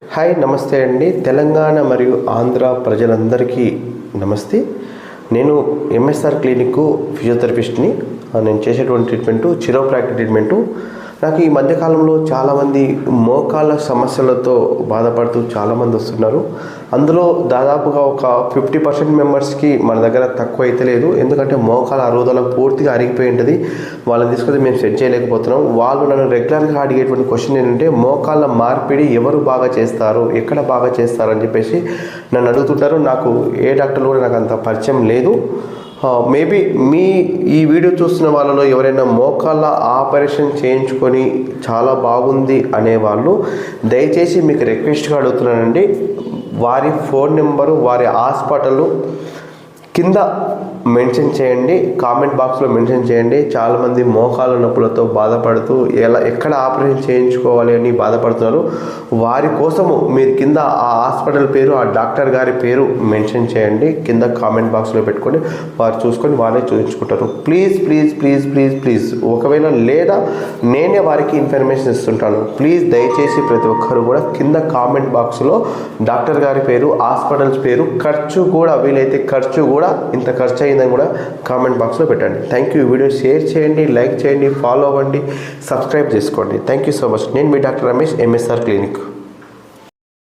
Hi నమస్తే అండి. తెలంగాణ మరియు ఆంధ్ర ప్రజలందరికీ నమస్తే. నేను ఎంఎస్ఆర్ క్లినిక్ ఫిజియోథెరపిస్ట్ని. నేను చేసేటువంటి ట్రీట్మెంటు చిరోప్రాక్టిక్ ట్రీట్మెంటు. నాకు ఈ మధ్యకాలంలో చాలామంది మోకాళ్ళ సమస్యలతో బాధపడుతూ చాలామంది వస్తున్నారు. అందులో దాదాపుగా ఒక 50% మెంబర్స్కి మన దగ్గర తక్కువ అయితే లేదు. ఎందుకంటే మోకాళ్ళ అరుగుదల పూర్తిగా అరిగిపోయి ఉంటుంది. వాళ్ళని తీసుకొచ్చి మేము సెట్ చేయలేకపోతున్నాం. వాళ్ళు నన్ను రెగ్యులర్గా అడిగేటువంటి క్వశ్చన్ ఏంటంటే, మోకాళ్ళ మార్పిడి ఎవరు బాగా చేస్తారు, ఎక్కడ బాగా చేస్తారు అని చెప్పేసి నన్ను అడుగుతుంటారు. నాకు ఏ డాక్టర్లు కూడా నాకు అంత పరిచయం లేదు. మేబీ ఈ వీడియో చూస్తున్న వాళ్ళలో ఎవరైనా మోకాళ్ళ ఆపరేషన్ చేయించుకొని చాలా బాగుంది అనేవాళ్ళు దయచేసి మీకు రిక్వెస్ట్గా అడుగుతున్నానండి, వారి ఫోన్ నెంబరు, వారి హాస్పిటల్ కింద మెన్షన్ చేయండి, కామెంట్ బాక్స్లో మెన్షన్ చేయండి. చాలామంది మోకాళ్ళ నొప్పులతో బాధపడుతూ ఎక్కడ ఆపరేషన్ చేయించుకోవాలి అని బాధపడుతున్నారు. వారి కోసము మీరు కింద ఆ హాస్పిటల్ పేరు, ఆ డాక్టర్ గారి పేరు మెన్షన్ చేయండి. కింద కామెంట్ బాక్స్లో పెట్టుకొని వారు చూసుకొని వాళ్ళే చూపించుకుంటారు. Please please please please please ఒకవేళ లేదా నేనే వారికి ఇన్ఫర్మేషన్ ఇస్తుంటాను. ప్లీజ్ దయచేసి ప్రతి ఒక్కరు కూడా కింద కామెంట్ బాక్స్లో డాక్టర్ గారి పేరు, హాస్పిటల్స్ పేరు, ఖర్చు కూడా వీలైతే ఖర్చు కూడా ఇంత ఖర్చు అయిందని కూడా కామెంట్ బాక్స్లో పెట్టండి. Thank you. వీడియో షేర్ చేయండి, లైక్ చేయండి, ఫాలో అవ్వండి, సబ్స్క్రైబ్ చేసుకోండి. Thank you so much. నేను మీ డాక్టర్ రమేష్, ఎంఎస్ఆర్ క్లినిక్.